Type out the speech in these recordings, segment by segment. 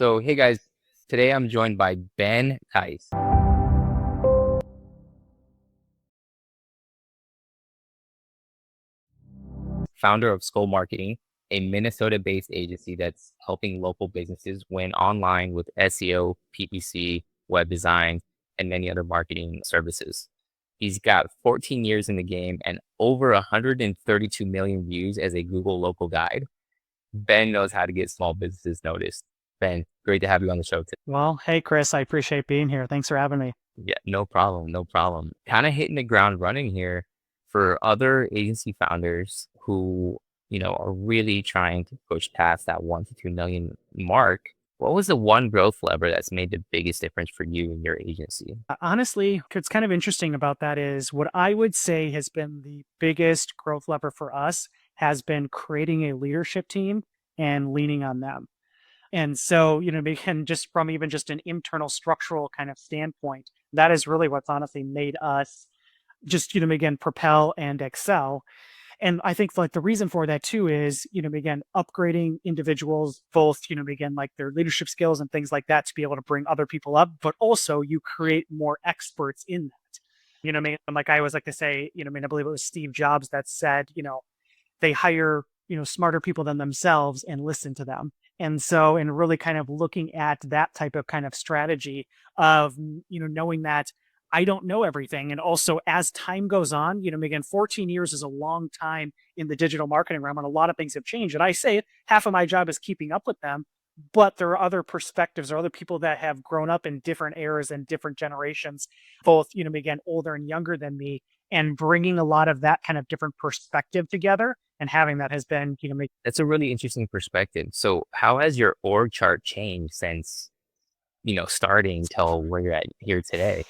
So, hey guys, today I'm joined by Ben Tice, founder of Skol Marketing, a Minnesota-based agency that's helping local businesses win online with SEO, PPC, web design, and many other marketing services. He's got 14 years in the game and over 132 million views as a Google local guide. Ben knows how to get small businesses noticed. Ben, great to have you on the show today. Well, hey, Chris, I appreciate being here. Thanks for having me. Yeah, no problem, no problem. Kind of hitting the ground running here for other agency founders who, are really trying to push past that 1 to 2 million mark. What was the one growth lever that's made the biggest difference for you and your agency? Honestly, what's kind of interesting about that is what I would say has been the biggest growth lever for us has been creating a leadership team and leaning on them. And so, again, just from even just an internal structural kind of standpoint, that is really what's honestly made us just, again, propel and excel. And I think like the reason for that too is, again, upgrading individuals, both, again, like their leadership skills and things like that to be able to bring other people up, but also you create more experts in that. I mean? And like I always like to say, I believe it was Steve Jobs that said, they hire, smarter people than themselves and listen to them. And so, and really kind of looking at that type of kind of strategy of, knowing that I don't know everything. And also as time goes on, again, 14 years is a long time in the digital marketing realm and a lot of things have changed. And I say it, half of my job is keeping up with them, but there are other perspectives or other people that have grown up in different eras and different generations, both, again, older and younger than me, and bringing a lot of that kind of different perspective together and having that has been, That's a really interesting perspective. So, how has your org chart changed since, starting till where you're at here today?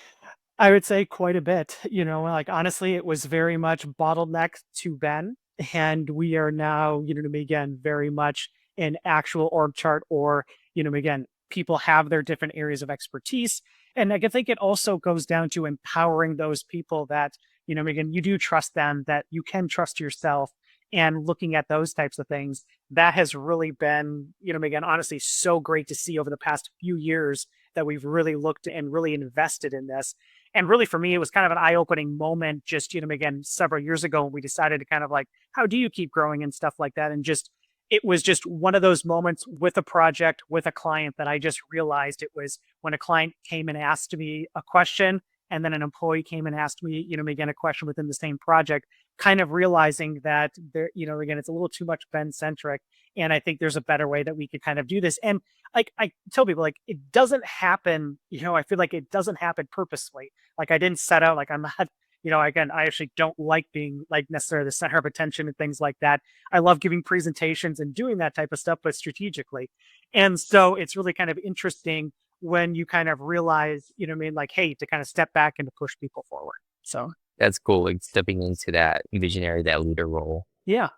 I would say quite a bit. Like honestly, it was very much bottlenecked to Ben. And we are now, again, very much an actual org chart or, again, people have their different areas of expertise. And I think it also goes down to empowering those people that, again, you do trust them, that you can trust yourself and looking at those types of things. That has really been, again, honestly, so great to see over the past few years that we've really looked and really invested in this. And really for me, it was kind of an eye-opening moment just, again, several years ago when we decided to kind of like, how do you keep growing and stuff like that? And just, it was just one of those moments with a project, with a client that I just realized it was when a client came and asked me a question and then an employee came and asked me, again, a question within the same project, kind of realizing that there, again, it's a little too much Ben centric. And I think there's a better way that we could kind of do this. And like I tell people, like it doesn't happen, I feel like it doesn't happen purposely. Like I didn't set out, like I'm not, again, I actually don't like being like necessarily the center of attention and things like that. I love giving presentations and doing that type of stuff, but strategically. And so it's really kind of interesting when you kind of realize, like, hey, to kind of step back and to push people forward. So, That's cool, like stepping into that visionary, that leader role. yeah.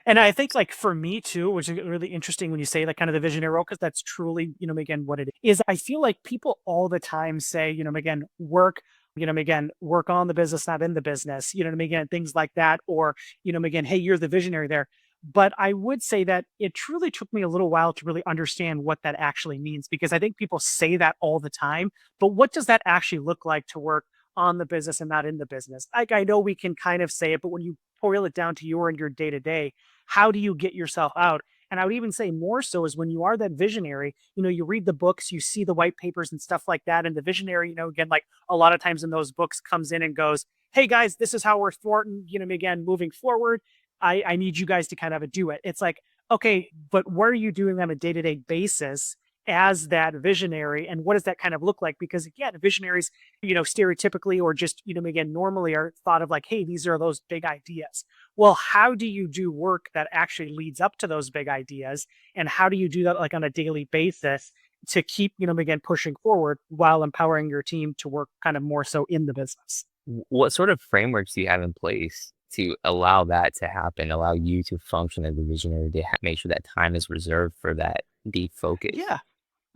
And I think like for me too, which is really interesting when you say like kind of the visionary role, because that's truly, again, what it is. I feel like people all the time say, again, work, again, work on the business, not in the business, again, things like that. Or, again, hey, you're the visionary there. But I would say that it truly took me a little while to really understand what that actually means, because I think people say that all the time. But what does that actually look like to work on the business and not in the business? Like I know we can kind of say it, but when you boil it down to your and your day to day, how do you get yourself out? And I would even say more so is when you are that visionary, you read the books, you see the white papers and stuff like that. And the visionary, again, like a lot of times in those books comes in and goes, hey guys, this is how we're thwarting, again, moving forward. I need you guys to kind of do it. It's like, okay, but what are you doing on a day-to-day basis as that visionary? And what does that kind of look like? Because again, visionaries, stereotypically or just, again, normally are thought of like, hey, these are those big ideas. Well, how do you do work that actually leads up to those big ideas? And how do you do that like on a daily basis to keep, again, pushing forward while empowering your team to work kind of more so in the business? What sort of frameworks do you have in place to allow that to happen, allow you to function as a visionary to make sure that time is reserved for that deep focus? Yeah.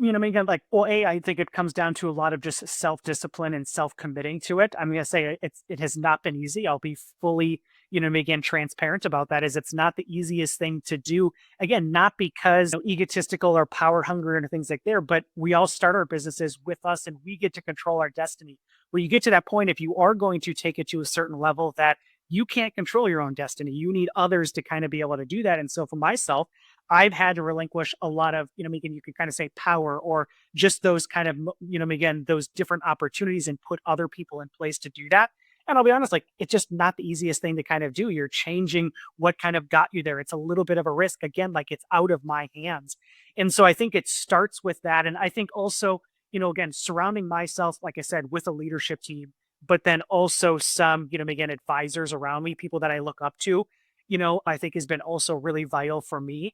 Again, like, well, I think it comes down to a lot of just self discipline and self committing to it. I'm going to say it has not been easy. I'll be fully, again, transparent about that is it's not the easiest thing to do. Again, not because egotistical or power hungry or things like there, but we all start our businesses with us and we get to control our destiny. Where you get to that point, if you are going to take it to a certain level that you can't control your own destiny, you need others to kind of be able to do that. And so for myself, I've had to relinquish a lot of, again, you could kind of say power or just those kind of, again, those different opportunities and put other people in place to do that. And I'll be honest, like it's just not the easiest thing to kind of do. You're changing what kind of got you there. It's a little bit of a risk. Again, like it's out of my hands. And so I think it starts with that. And I think also, again, surrounding myself, like I said, with a leadership team, but then also some, again, advisors around me, people that I look up to, I think has been also really vital for me.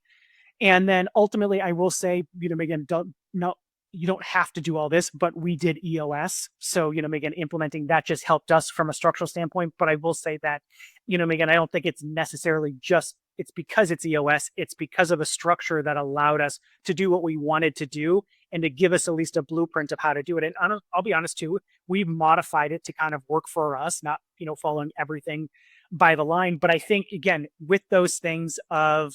And then ultimately, I will say, again, don't no, you don't have to do all this, but we did EOS. So, again, implementing that just helped us from a structural standpoint. But I will say that, again, I don't think it's necessarily just it's because it's EOS. It's because of a structure that allowed us to do what we wanted to do and to give us at least a blueprint of how to do it. And I'll be honest too, we've modified it to kind of work for us, not following everything by the line. But I think again, with those things of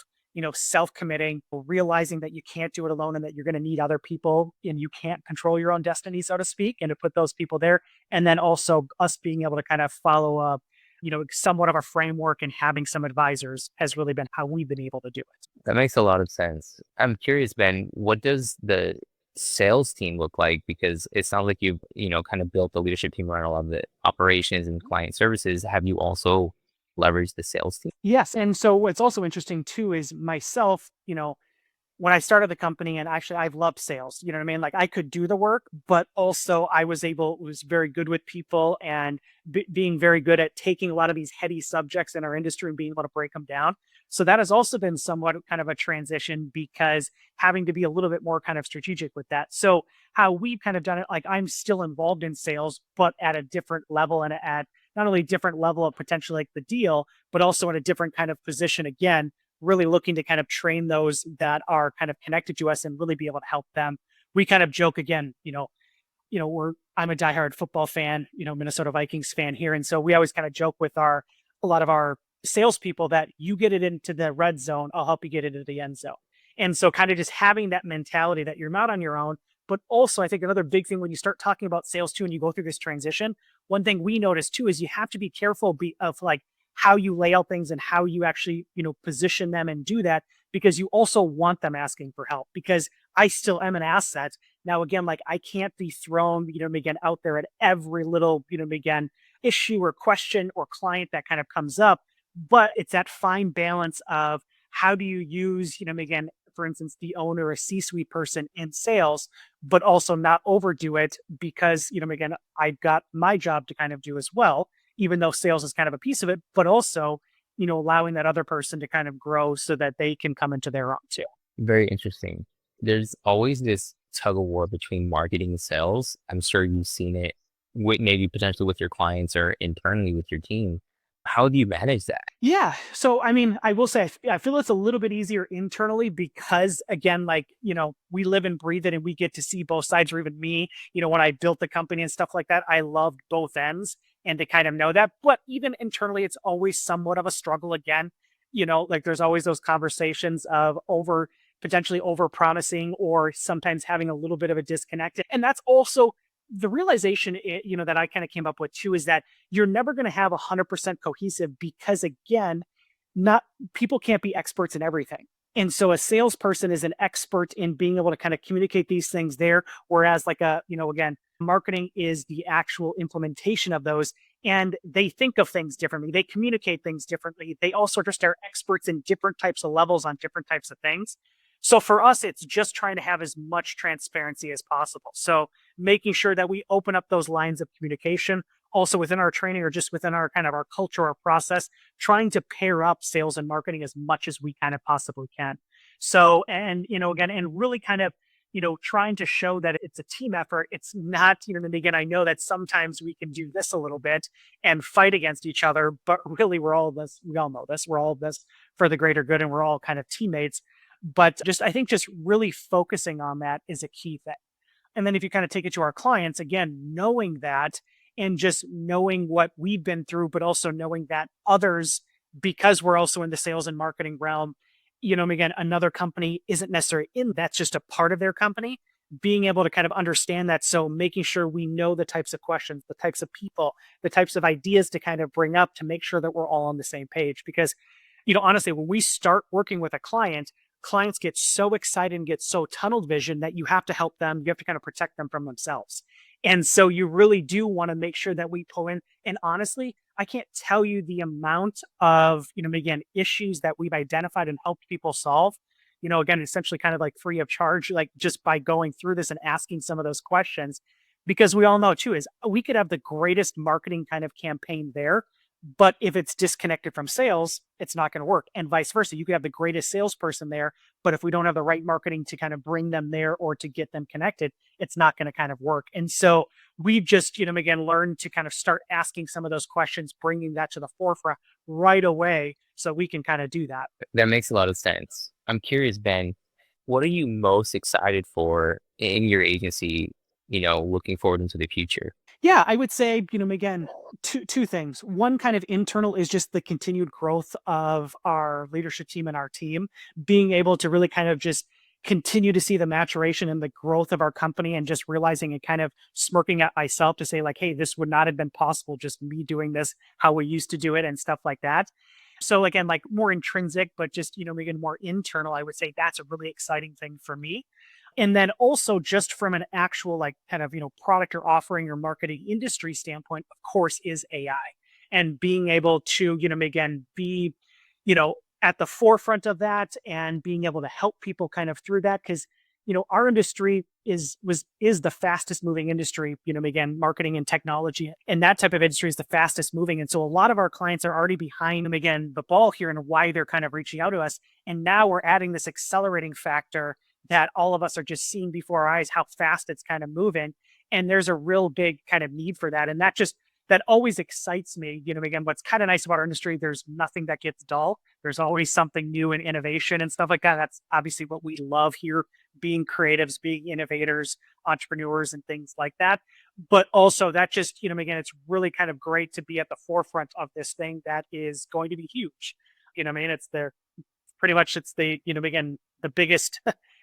self-committing, realizing that you can't do it alone and that you're going to need other people and you can't control your own destiny, so to speak, and to put those people there. And then also us being able to kind of follow up, somewhat of a framework and having some advisors has really been how we've been able to do it. That makes a lot of sense. I'm curious, Ben, what does the sales team look like? Because it sounds like you've, kind of built the leadership team around a lot of the operations and client services. Have you also leveraged the sales team? Yes. And so what's also interesting too is myself, when I started the company, and actually I've loved sales, you know what I mean? Like I could do the work, but also I was very good with people and being very good at taking a lot of these heady subjects in our industry and being able to break them down. So that has also been somewhat kind of a transition because having to be a little bit more kind of strategic with that. So how we've kind of done it, like I'm still involved in sales, but at a different level and at not only a different level of potentially like the deal, but also in a different kind of position again, really looking to kind of train those that are kind of connected to us and really be able to help them. We kind of joke again, I'm a diehard football fan, Minnesota Vikings fan here. And so we always kind of joke with a lot of our salespeople that you get it into the red zone, I'll help you get it into the end zone. And so kind of just having that mentality that you're not on your own. But also, I think another big thing when you start talking about sales too, and you go through this transition, one thing we notice too is you have to be careful of like how you lay out things and how you actually, position them and do that because you also want them asking for help because I still am an asset. Now, again, like I can't be thrown, again, out there at every little, again, issue or question or client that kind of comes up. But it's that fine balance of how do you use, again, for instance, the owner, a C-suite person in sales, but also not overdo it because, again, I've got my job to kind of do as well, even though sales is kind of a piece of it, but also, allowing that other person to kind of grow so that they can come into their own too. Very interesting. There's always this tug of war between marketing and sales. I'm sure you've seen it with maybe potentially with your clients or internally with your team. How do you manage that? Yeah. So, I mean, I will say, I feel it's a little bit easier internally because, again, like, we live and breathe it and we get to see both sides, or even me, when I built the company and stuff like that, I loved both ends and to kind of know that. But even internally, it's always somewhat of a struggle again. Like there's always those conversations of potentially over promising or sometimes having a little bit of a disconnect. And that's also the realization, that I kind of came up with too, is that you're never going to have 100% cohesive because again, not people can't be experts in everything. And so a salesperson is an expert in being able to kind of communicate these things there. Whereas like again, marketing is the actual implementation of those and they think of things differently. They communicate things differently. They also just are experts in different types of levels on different types of things. So for us, it's just trying to have as much transparency as possible. So making sure that we open up those lines of communication also within our training or just within our kind of our culture or process, trying to pair up sales and marketing as much as we kind of possibly can. So, and, again, and really kind of, trying to show that it's a team effort. It's not, and again, I know that sometimes we can do this a little bit and fight against each other, but really we're all this, we all know this, we're all this for the greater good and we're all kind of teammates. But just, I think just really focusing on that is a key thing. And then if you kind of take it to our clients, again, knowing that and just knowing what we've been through, but also knowing that others because we're also in the sales and marketing realm, again, another company isn't necessarily in, that's just a part of their company. Being able to kind of understand that. So making sure we know the types of questions, the types of people, the types of ideas to kind of bring up to make sure that we're all on the same page. Because, honestly, when we start working with a client, clients get so excited and get so tunnel vision that you have to help them. You have to kind of protect them from themselves. And so you really do want to make sure that we pull in. And honestly, I can't tell you the amount of, again, issues that we've identified and helped people solve, again, essentially kind of like free of charge, like just by going through this and asking some of those questions. Because we all know too, is we could have the greatest marketing kind of campaign there, but if it's disconnected from sales, it's not going to work. And vice versa. You could have the greatest salesperson there, but if we don't have the right marketing to kind of bring them there or to get them connected, it's not going to kind of work. And so we've just, again, learned to kind of start asking some of those questions, bringing that to the forefront right away so we can kind of do that. That makes a lot of sense. I'm curious, Ben, what are you most excited for in your agency, looking forward into the future? Yeah, I would say, again, two things. One kind of internal is just the continued growth of our leadership team and our team, being able to really kind of just continue to see the maturation and the growth of our company and just realizing and kind of smirking at myself to say like, hey, this would not have been possible just me doing this how we used to do it and stuff like that. So again, like more intrinsic, but just, again, more internal, I would say that's a really exciting thing for me. And then also just from an actual like kind of, product or offering or marketing industry standpoint, of course, is AI and being able to, again, be, at the forefront of that and being able to help people kind of through that. Cause, our industry is the fastest moving industry, again, marketing and technology and that type of industry is the fastest moving. And so a lot of our clients are already behind them again, the ball here and why they're kind of reaching out to us. And now we're adding this accelerating factor that all of us are just seeing before our eyes how fast it's kind of moving. And there's a real big kind of need for that. And that always excites me. Again, what's kind of nice about our industry, there's nothing that gets dull. There's always something new and innovation and stuff like that. That's obviously what we love here, being creatives, being innovators, entrepreneurs, and things like that. But also that just, again, it's really kind of great to be at the forefront of this thing that is going to be huge. It's there pretty much it's the, again, the biggest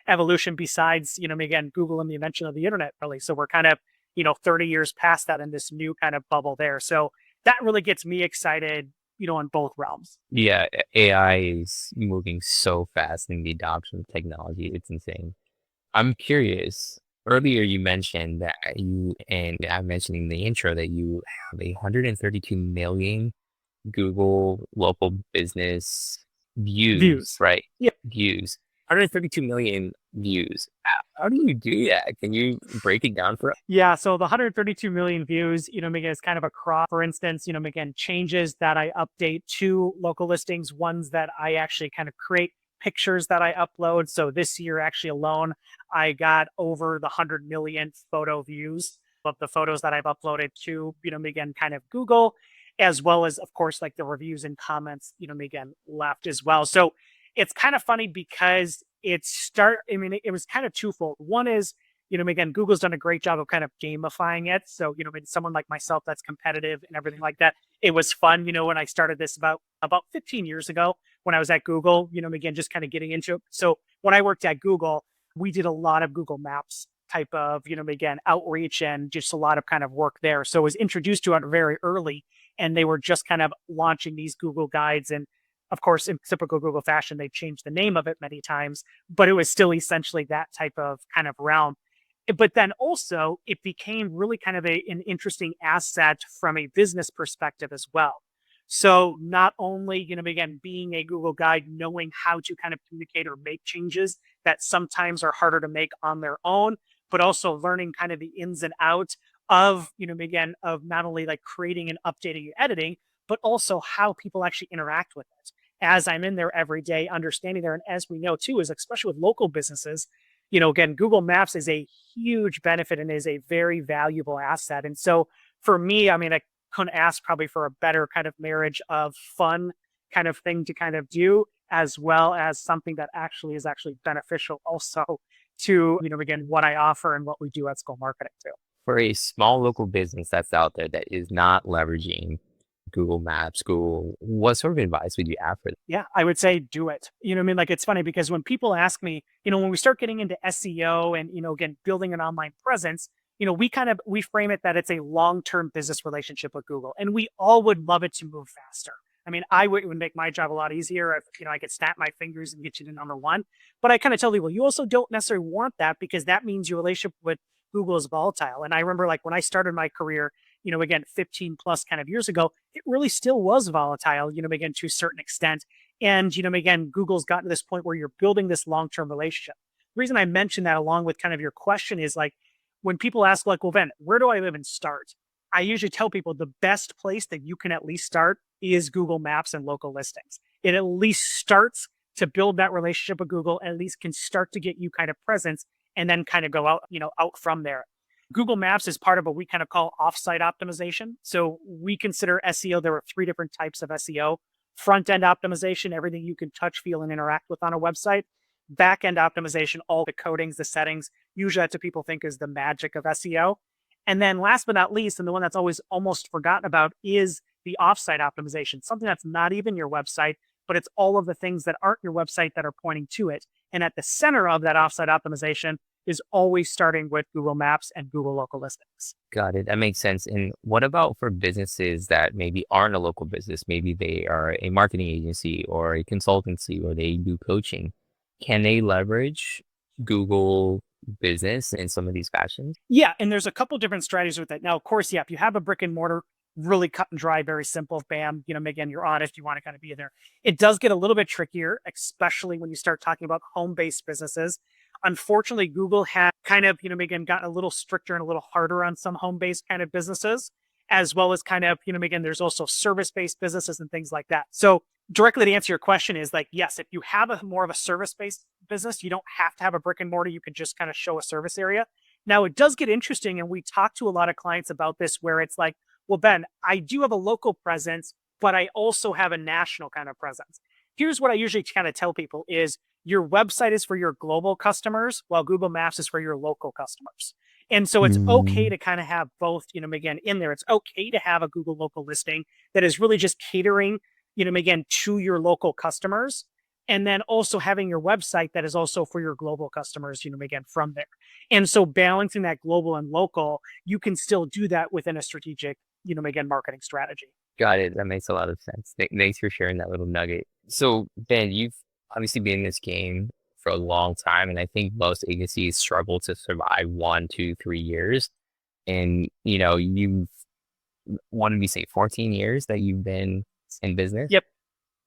evolution besides, again, Google and the invention of the internet, really. So we're kind of, 30 years past that in this new kind of bubble there. So that really gets me excited, in both realms. Yeah, AI is moving so fast in the adoption of technology. It's insane. I'm curious. Earlier, you mentioned that and I mentioned in the intro that you have 132 million Google local business views, Views. right? Yeah. Views. 132 million views. How do you do that? Can you break it down for us? Yeah. So the 132 million views, again, is kind of a crop. For instance, again, changes that I update to local listings, ones that I actually kind of create, pictures that I upload. So this year, actually alone, I got over the 100 million photo views of the photos that I've uploaded to, again, kind of Google, as well as, of course, like the reviews and comments, again, left as well. So it's kind of funny because I mean, it was kind of twofold. One is, again, Google's done a great job of kind of gamifying it. So, someone like myself that's competitive and everything like that, it was fun, when I started this about 15 years ago when I was at Google, again, just kind of getting into it. So when I worked at Google, we did a lot of Google Maps type of, again, outreach and just a lot of kind of work there. So I was introduced to it very early and they were just kind of launching these Google guides. And of course, in typical Google fashion, they've changed the name of it many times, but it was still essentially that type of kind of realm. But then also, it became really kind of an interesting asset from a business perspective as well. So not only, again, being a Google guide, knowing how to kind of communicate or make changes that sometimes are harder to make on their own, but also learning kind of the ins and outs of, again, of not only like creating and updating and editing, but also how people actually interact with it. As I'm in there every day, understanding there. And as we know too, is especially with local businesses, again, Google Maps is a huge benefit and is a very valuable asset. And so for me, I mean, I couldn't ask probably for a better kind of marriage of fun kind of thing to kind of do, as well as something that actually is actually beneficial also to, again, what I offer and what we do at Skol Marketing too. For a small local business that's out there that is not leveraging Google Maps, Google, what sort of advice would you have for them? Yeah, I would say do it. You know what I mean? Like it's funny because when people ask me, when we start getting into SEO and, again, building an online presence, we frame it that it's a long-term business relationship with Google. And we all would love it to move faster. I mean, it would make my job a lot easier if, I could snap my fingers and get you to number one. But I kind of tell people, you also don't necessarily want that because that means your relationship with Google is volatile. And I remember like when I started my career, again, 15 plus kind of years ago, it really still was volatile, again, to a certain extent. And, again, Google's gotten to this point where you're building this long-term relationship. The reason I mentioned that along with kind of your question is like, when people ask like, well, Ben, where do I even start? I usually tell people the best place that you can at least start is Google Maps and local listings. It at least starts to build that relationship with Google, at least can start to get you kind of presence and then kind of go out, out from there. Google Maps is part of what we kind of call offsite optimization. So we consider SEO, there are three different types of SEO. Front end optimization, everything you can touch, feel, and interact with on a website. Back end optimization, all the codings, the settings. Usually that's what people think is the magic of SEO. And then last but not least, and the one that's always almost forgotten about, is the offsite optimization, something that's not even your website, but it's all of the things that aren't your website that are pointing to it. And at the center of that offsite optimization is always starting with Google Maps and Google local listings. Got it. That makes sense. And what about for businesses that maybe aren't a local business? Maybe they are a marketing agency or a consultancy or they do coaching. Can they leverage Google Business in some of these fashions? Yeah, and there's a couple different strategies with it. Now, of course, yeah, if you have a brick and mortar, really cut and dry, very simple, bam, again, you're on if you want to kind of be there. It does get a little bit trickier, especially when you start talking about home-based businesses. Unfortunately, Google had kind of, again, gotten a little stricter and a little harder on some home-based kind of businesses, as well as kind of, again, there's also service-based businesses and things like that. So directly to answer your question is like, yes, if you have a more of a service-based business, you don't have to have a brick and mortar. You can just kind of show a service area. Now it does get interesting. And we talk to a lot of clients about this where it's like, well, Ben, I do have a local presence, but I also have a national kind of presence. Here's what I usually kind of tell people is your website is for your global customers while Google Maps is for your local customers. And so it's okay Mm, to kind of have both, again, in there. It's okay to have a Google local listing that is really just catering, again, to your local customers. And then also having your website that is also for your global customers, again, from there. And so balancing that global and local, you can still do that within a strategic, again, marketing strategy. got it. That makes a lot of sense. Thanks for sharing that little nugget. So, Ben, you've obviously been in this game for a long time, and I think most agencies struggle to survive 1, 2, 3 years. And you've wanted me to say 14 years that you've been in business, Yep.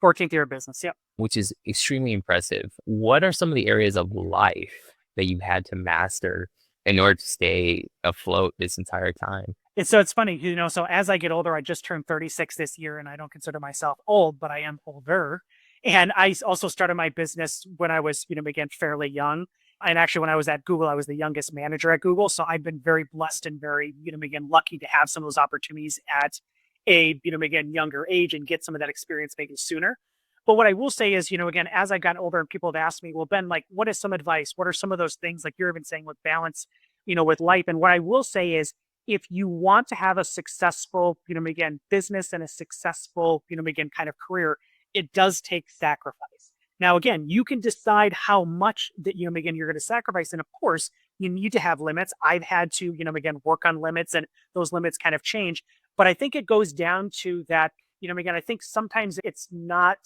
14th year of business. Yep. which is extremely impressive. What are some of the areas of life that you've had to master in order to stay afloat this entire time? It's funny, so as I get older, I just turned 36 this year and I don't consider myself old, but I am older. And I also started my business when I was, again, fairly young. And actually, when I was at Google, I was the youngest manager at Google. So I've been very blessed and very, again, lucky to have some of those opportunities at a, again, younger age and get some of that experience maybe sooner. But what I will say is, again, as I got older and people have asked me, well, Ben, like, what is some advice? What are some of those things like you're even saying with balance, with life? And what I will say is, if you want to have a successful, again, business and a successful, again, kind of career, it does take sacrifice. Now, again, you can decide how much that, again, you're going to sacrifice. And of course, you need to have limits. I've had to, again, work on limits and those limits kind of change. But I think it goes down to that, again, I think sometimes it's not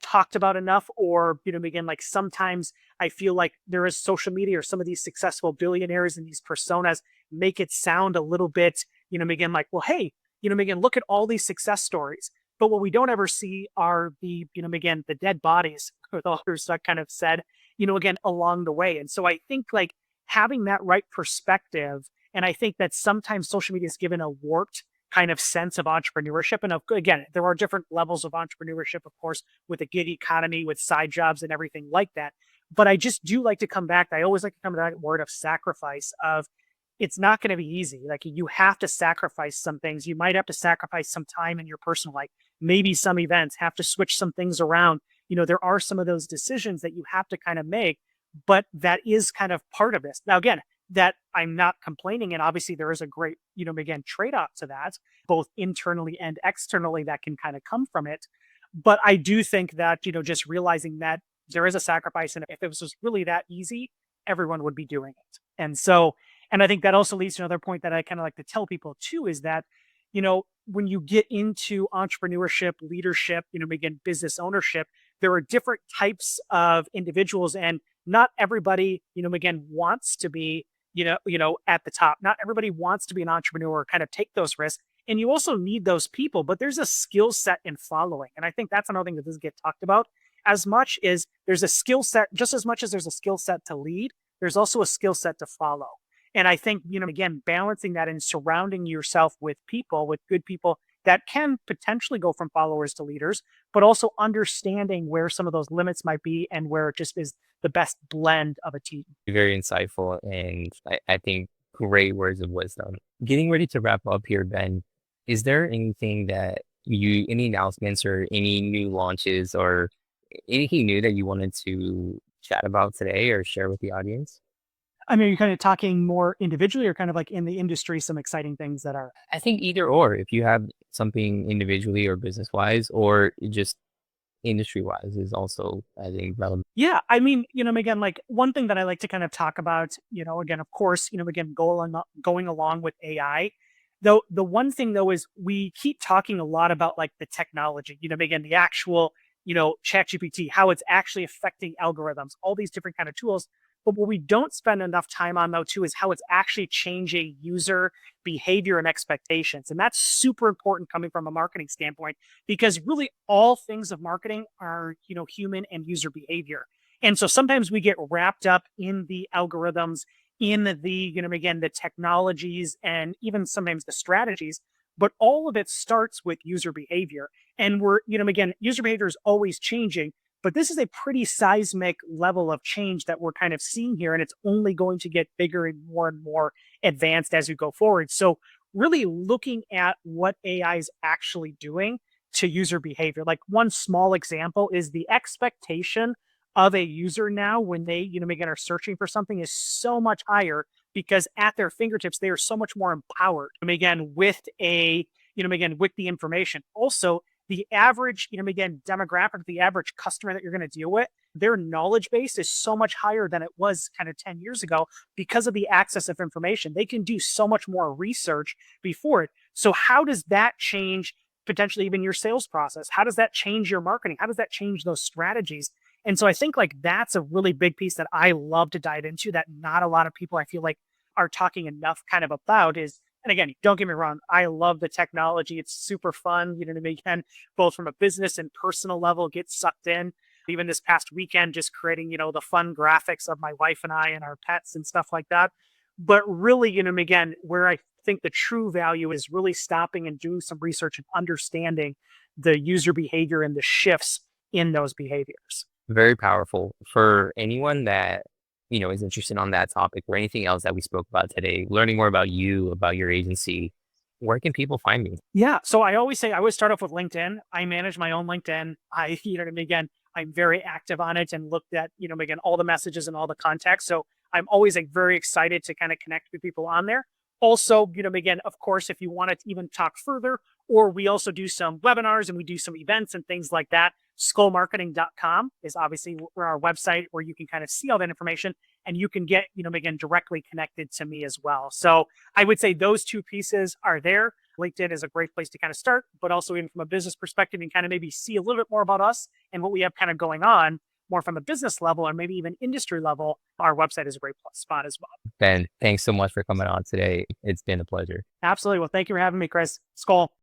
talked about enough, or, again, like sometimes I feel like there is social media or some of these successful billionaires and these personas make it sound a little bit, again, like, well, hey, again, look at all these success stories. But what we don't ever see are the, again, the dead bodies, with all due respect, kind of said, again, along the way. And so I think like having that right perspective, and I think that sometimes social media is given a warped kind of sense of entrepreneurship. And again, there are different levels of entrepreneurship, of course, with the gig economy, with side jobs and everything like that. But I just do like to come back. I always like to come to that word of sacrifice of it's not going to be easy. Like you have to sacrifice some things. You might have to sacrifice some time in your personal life, maybe some events, have to switch some things around. There are some of those decisions that you have to kind of make, but that is kind of part of this. Now, again, that I'm not complaining. And obviously there is a great, again, trade-off to that, both internally and externally that can kind of come from it. But I do think that, just realizing that there is a sacrifice. And if it was just really that easy, everyone would be doing it. And so, and I think that also leads to another point that I kind of like to tell people too is that, when you get into entrepreneurship, leadership, again, business ownership, there are different types of individuals, and not everybody, again, wants to be, at the top. Not everybody wants to be an entrepreneur, kind of take those risks. And you also need those people, but there's a skill set in following. And I think that's another thing that doesn't get talked about as much is there's a skill set, just as much as there's a skill set to lead, there's also a skill set to follow. And I think, again, balancing that and surrounding yourself with people, with good people that can potentially go from followers to leaders, but also understanding where some of those limits might be and where it just is the best blend of a team. Very insightful, and I think great words of wisdom. Getting ready to wrap up here, Ben, is there anything that any announcements or any new launches or anything new that you wanted to chat about today or share with the audience? I mean, you're kind of talking more individually or kind of like in the industry, some exciting things that are. I think either or, if you have something individually or business wise, or just industry wise, is also, I think, relevant. Yeah, I mean, again, like one thing that I like to kind of talk about, again, of course, again, going along with AI. Though the one thing though is we keep talking a lot about like the technology, again, the actual, ChatGPT, how it's actually affecting algorithms, all these different kind of tools. But what we don't spend enough time on though too is how it's actually changing user behavior and expectations. And that's super important coming from a marketing standpoint because really all things of marketing are, human and user behavior. And so sometimes we get wrapped up in the algorithms, in the, again, the technologies and even sometimes the strategies, but all of it starts with user behavior. And we're, again, user behavior is always changing, but this is a pretty seismic level of change that we're kind of seeing here. And it's only going to get bigger and more advanced as we go forward. So really looking at what AI is actually doing to user behavior. Like one small example is the expectation of a user now when they, again, are searching for something is so much higher because at their fingertips, they are so much more empowered. Again, with again, with the information. Also, the average, again, demographic, the average customer that you're going to deal with, their knowledge base is so much higher than it was kind of 10 years ago because of the access of information. They can do so much more research before it. So how does that change potentially even your sales process? How does that change your marketing? How does that change those strategies? And so I think like that's a really big piece that I love to dive into that not a lot of people I feel like are talking enough kind of about is, and again, don't get me wrong, I love the technology. It's super fun, to me again, both from a business and personal level, get sucked in. Even this past weekend, just creating, the fun graphics of my wife and I and our pets and stuff like that. But really, again, where I think the true value is really stopping and doing some research and understanding the user behavior and the shifts in those behaviors. Very powerful for anyone that, is interested on that topic or anything else that we spoke about today, learning more about you, about your agency. Where can people find me? Yeah. So I always say I always start off with LinkedIn. I manage my own LinkedIn. I, again, I'm very active on it and looked at, again, all the messages and all the contacts. So I'm always like very excited to kind of connect with people on there. Also, again, of course, if you want to even talk further, or we also do some webinars and we do some events and things like that. Skolmarketing.com is obviously our website where you can kind of see all that information and you can get, again, directly connected to me as well. So I would say those two pieces are there. LinkedIn is a great place to kind of start, but also even from a business perspective and kind of maybe see a little bit more about us and what we have kind of going on more from a business level or maybe even industry level. Our website is a great spot as well. Ben, thanks so much for coming on today. It's been a pleasure. Absolutely. Well, thank you for having me, Chris. Skol.